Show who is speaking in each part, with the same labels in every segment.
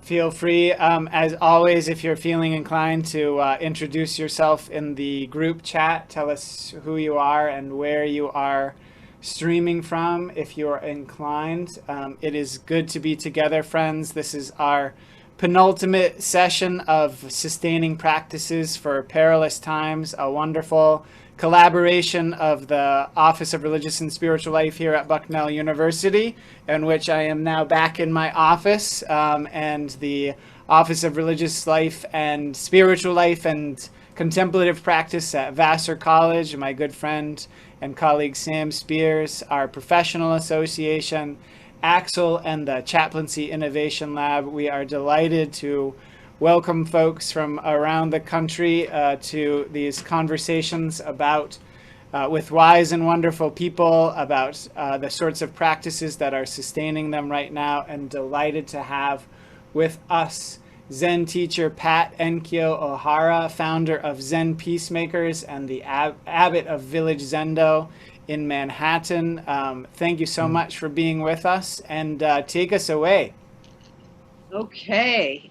Speaker 1: Feel free, as always, if you're feeling inclined to introduce yourself in the group chat. Tell us who you are and where you are streaming from, if you're inclined. It is good to be together, friends. This is our penultimate session of sustaining practices for Perilous Times, a wonderful collaboration of the Office of Religious and Spiritual Life here at Bucknell University, in which I am now back in my office, and the Office of Religious Life and Spiritual Life and Contemplative Practice at Vassar College, my good friend and colleague Sam Spears, our professional association, Axel, and the Chaplaincy Innovation Lab. We are delighted to welcome folks from around the country to these conversations about with wise and wonderful people about the sorts of practices that are sustaining them right now, and delighted to have with us Zen teacher Pat Enkyo Ohara, founder of Zen Peacemakers and the Abbot of Village Zendo in Manhattan. Thank you so much for being with us, and take us away.
Speaker 2: Okay.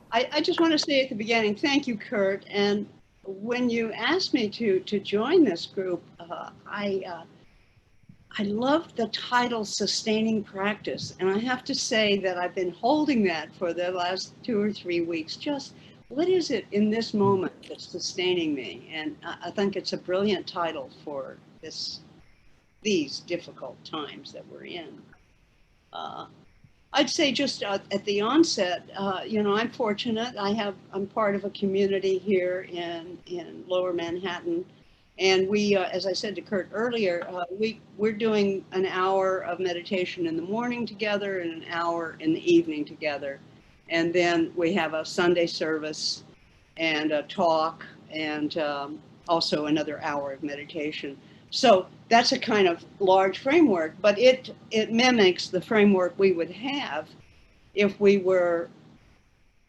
Speaker 2: I just want to say at the beginning, thank you, Kurt. And when you asked me to join this group, I loved the title Sustaining Practice. And I have to say that I've been holding that for the last 2 or 3 weeks. Just what is it in this moment that's sustaining me? And I think it's a brilliant title for these difficult times that we're in. I'd say just at the onset, I'm fortunate. I'm part of a community here in Lower Manhattan, and we, as I said to Kurt earlier, we're doing an hour of meditation in the morning together and an hour in the evening together, and then we have a Sunday service and a talk and also another hour of meditation. So that's a kind of large framework, but it mimics the framework we would have if we were,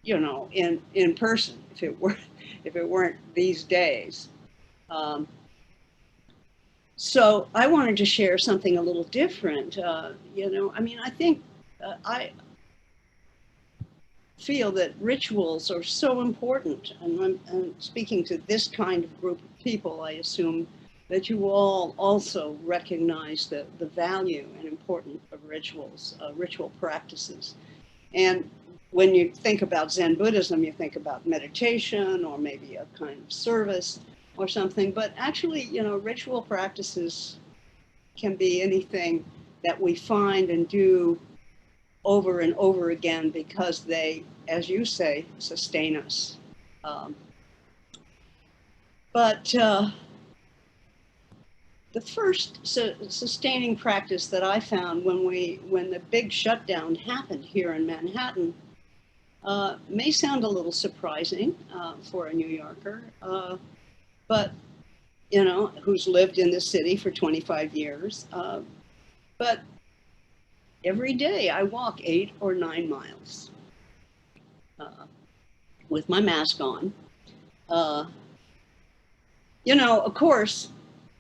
Speaker 2: in person, if it weren't these days. So I wanted to share something a little different. I think I feel that rituals are so important, and I'm speaking to this kind of group of people. I assume that you all also recognize the value and importance of rituals, ritual practices. And when you think about Zen Buddhism, you think about meditation or maybe a kind of service or something. But actually, ritual practices can be anything that we find and do over and over again because they, as you say, sustain us. But the first sustaining practice that I found when the big shutdown happened here in Manhattan may sound a little surprising for a New Yorker, but who's lived in the city for 25 years. But every day I walk 8 or 9 miles with my mask on. Of course,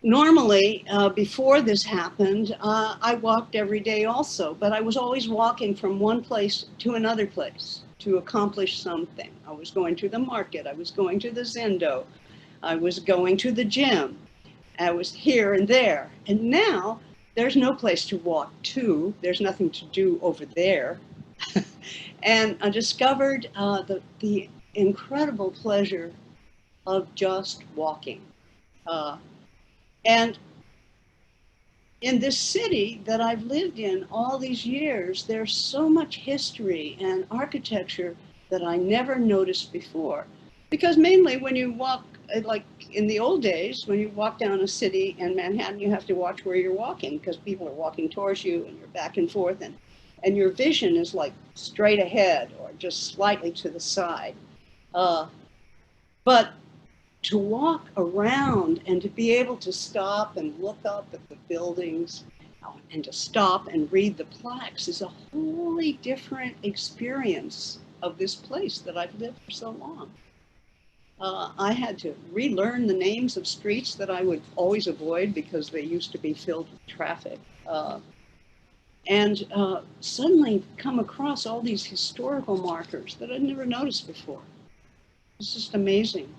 Speaker 2: normally, before this happened, I walked every day also, but I was always walking from one place to another place to accomplish something. I was going to the market, I was going to the Zendo, I was going to the gym, I was here and there. And now there's no place to walk to, there's nothing to do over there. And I discovered the incredible pleasure of just walking. And in this city that I've lived in all these years, there's so much history and architecture that I never noticed before. Because mainly when you walk, like in the old days, when you walk down a city in Manhattan, you have to watch where you're walking because people are walking towards you and you're back and forth, and your vision is like straight ahead or just slightly to the side. But to walk around and to be able to stop and look up at the buildings and to stop and read the plaques is a wholly different experience of this place that I've lived for so long. I had to relearn the names of streets that I would always avoid because they used to be filled with traffic. and suddenly come across all these historical markers that I'd never noticed before. It's just amazing.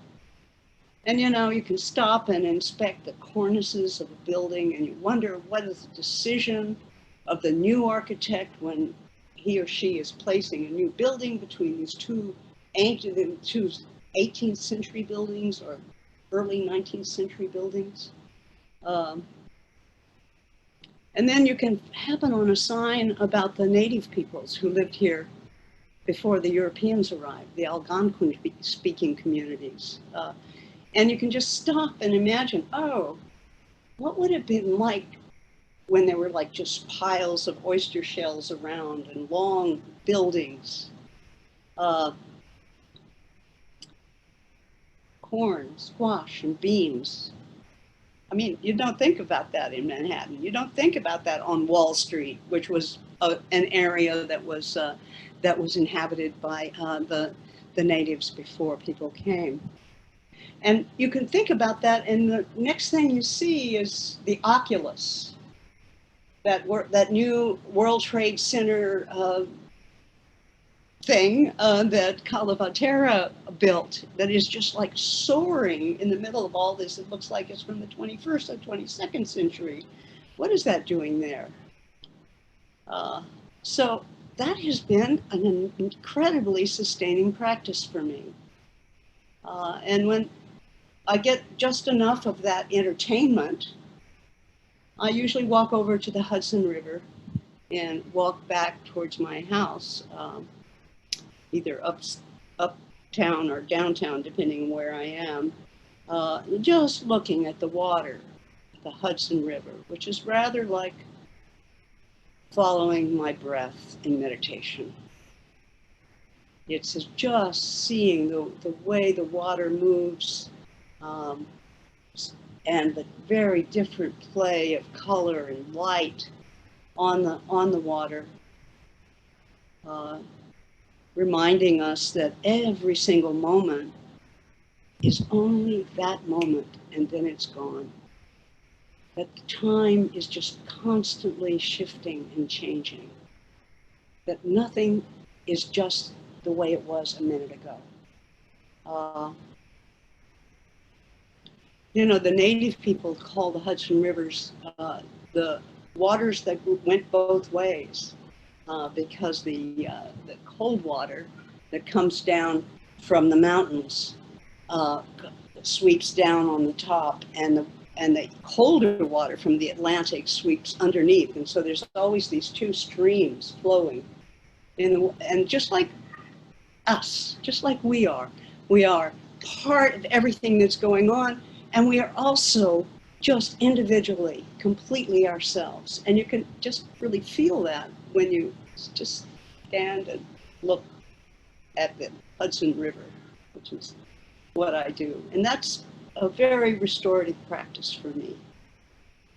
Speaker 2: And you can stop and inspect the cornices of a building, and you wonder what is the decision of the new architect when he or she is placing a new building between these two 18th century buildings or early 19th century buildings. And then you can happen on a sign about the native peoples who lived here before the Europeans arrived, the Algonquin-speaking communities. And you can just stop and imagine, oh, what would it have been like when there were like just piles of oyster shells around and long buildings, corn, squash, and beans. I mean, you don't think about that in Manhattan. You don't think about that on Wall Street, which was an area that was inhabited by the natives before people came. And you can think about that, and the next thing you see is the Oculus, that new World Trade Center thing that Calavatera built, that is just like soaring in the middle of all this. It looks like it's from the 21st or 22nd century. What is that doing there? So that has been an incredibly sustaining practice for me. And when I get just enough of that entertainment, I usually walk over to the Hudson River and walk back towards my house, either uptown or downtown, depending on where I am, just looking at the water, the Hudson River, which is rather like following my breath in meditation. It's just seeing the way the water moves, and the very different play of color and light on the water, reminding us that every single moment is only that moment, and then it's gone. That time is just constantly shifting and changing. That nothing is just the way it was a minute ago. The native people call the Hudson Rivers the waters that went both ways, because the cold water that comes down from the mountains sweeps down on the top, and the colder water from the Atlantic sweeps underneath. And so there's always these two streams flowing. And just like us, just like we are part of everything that's going on, and we are also just individually, completely ourselves. And you can just really feel that when you just stand and look at the Hudson River, which is what I do. And that's a very restorative practice for me.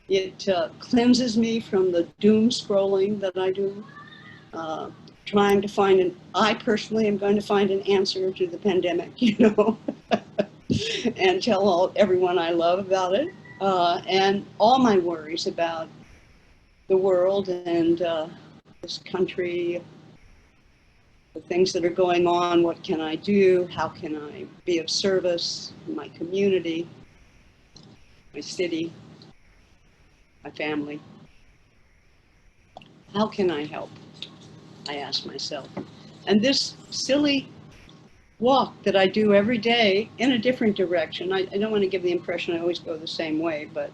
Speaker 2: It cleanses me from the doom scrolling that I do, trying to find I personally am going to find an answer to the pandemic, and tell everyone I love about it, and all my worries about the world and this country, the things that are going on. What can I do? How can I be of service in my community, my city, my family? How can I help? I ask myself. And this silly walk that I do every day in a different direction, I don't want to give the impression I always go the same way, but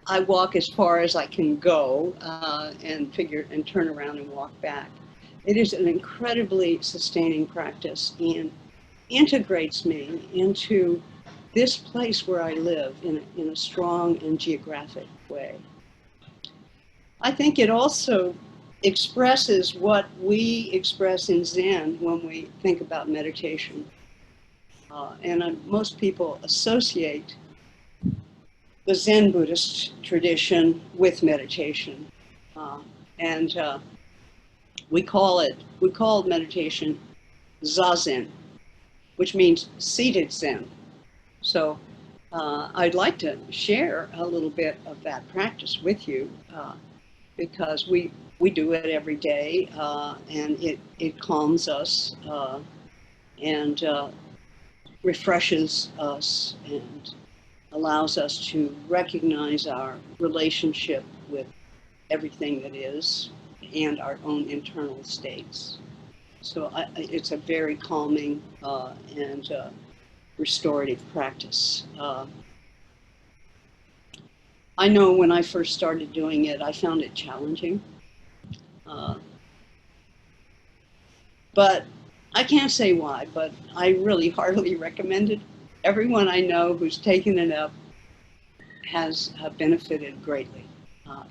Speaker 2: I walk as far as I can go, and turn around and walk back. It is an incredibly sustaining practice and integrates me into this place where I live in a strong and geographic way. I think it also expresses what we express in Zen when we think about meditation. Most people associate the Zen Buddhist tradition with meditation. We call meditation Zazen, which means seated Zen. So I'd like to share a little bit of that practice with you. because we do it every day, and it calms us, and refreshes us, and allows us to recognize our relationship with everything that is and our own internal states. So it's a very calming and restorative practice. I know when I first started doing it, I found it challenging. But I can't say why, but I really heartily recommend it. Everyone I know who's taken it up has benefited greatly.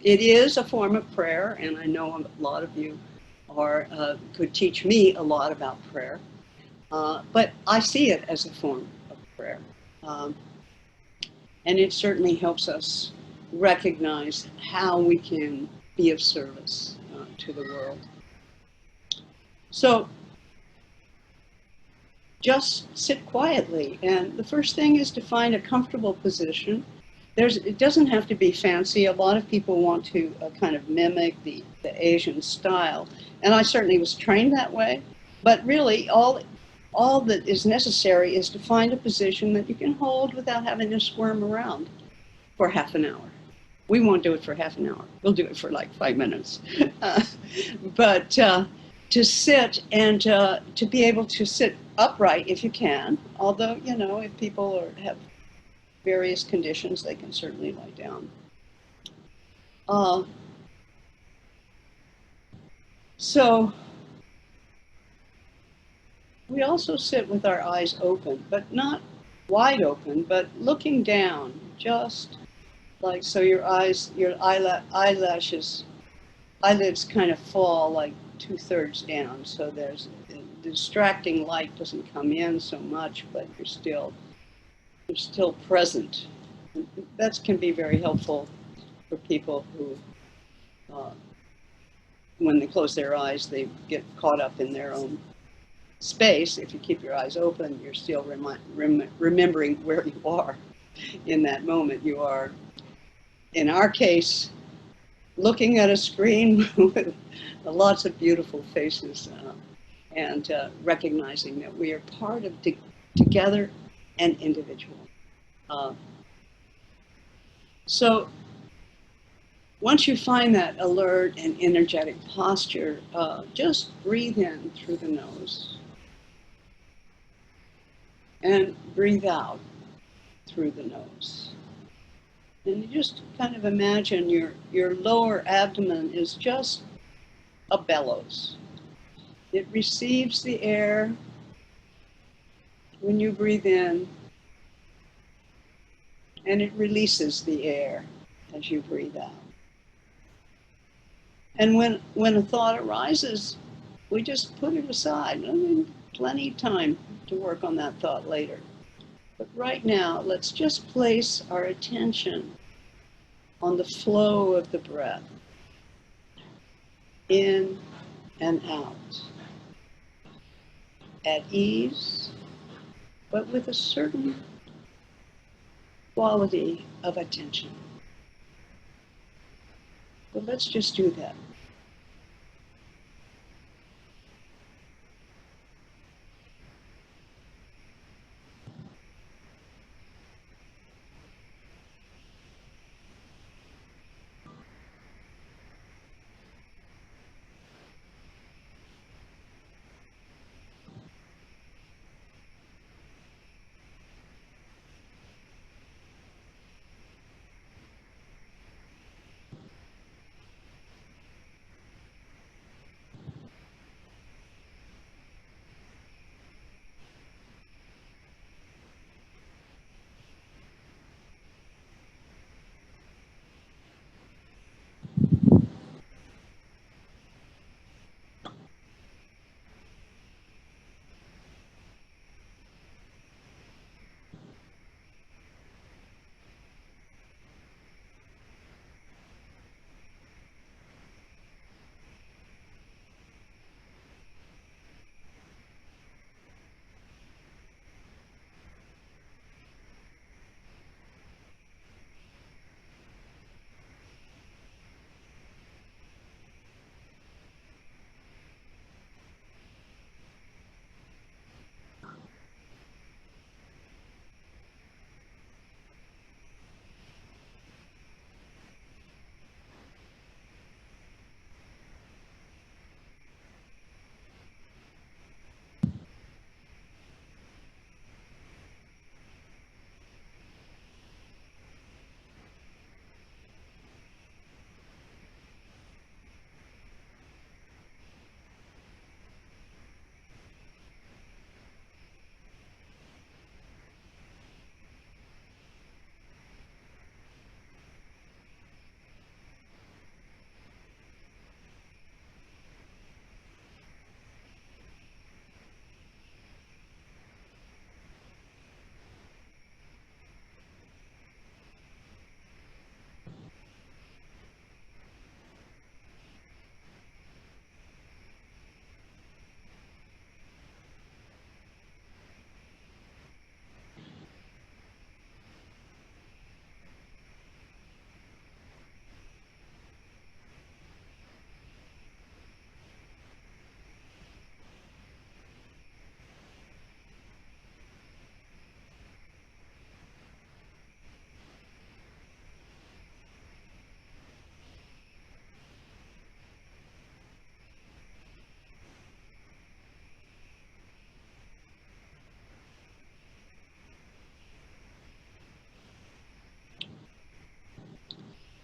Speaker 2: It is a form of prayer, and I know a lot of you could teach me a lot about prayer, but I see it as a form of prayer. Um, and it certainly helps us recognize how we can be of service to the world. So just sit quietly. And the first thing is to find a comfortable position. It doesn't have to be fancy. A lot of people want to kind of mimic the Asian style. And I certainly was trained that way. But really, all that is necessary is to find a position that you can hold without having to squirm around for half an hour. We won't do it for half an hour. We'll do it for like 5 minutes. But to sit and to be able to sit upright if you can, although, you know, if people have various conditions, they can certainly lie down. So we also sit with our eyes open, but not wide open, but looking down, just like so your eyelids kind of fall like 2/3 down, so there's the distracting light doesn't come in so much, but you're still present. That can be very helpful for people who, when they close their eyes, they get caught up in their own space. If you keep your eyes open, you're still remembering where you are in that moment. You are, in our case, looking at a screen with lots of beautiful faces, and recognizing that we are part of together and individual. So once you find that alert and energetic posture, just breathe in through the nose and breathe out through the nose. And you just kind of imagine your lower abdomen is just a bellows. It receives the air when you breathe in, and it releases the air as you breathe out. And when a thought arises, we just put it aside. I mean, plenty of time to work on that thought later. But right now, let's just place our attention on the flow of the breath, in and out, at ease, but with a certain quality of attention. But let's just do that.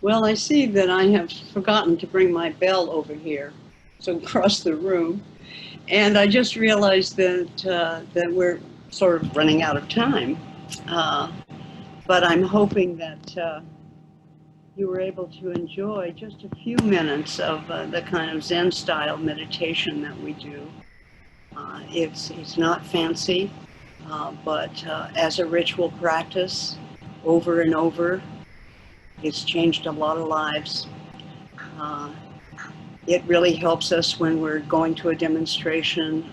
Speaker 2: Well, I see that I have forgotten to bring my bell over here, so across the room. And I just realized that we're sort of running out of time. Uh, but I'm hoping that you were able to enjoy just a few minutes of the kind of Zen style meditation that we do. It's not fancy, but as a ritual practice, over and over, it's changed a lot of lives. Uh, it really helps us when we're going to a demonstration.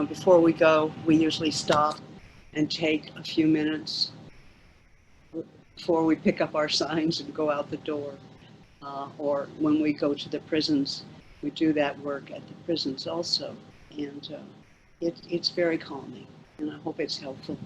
Speaker 2: Before we go, we usually stop and take a few minutes before we pick up our signs and go out the door. Or when we go to the prisons, we do that work at the prisons also. And it's very calming, and I hope it's helpful.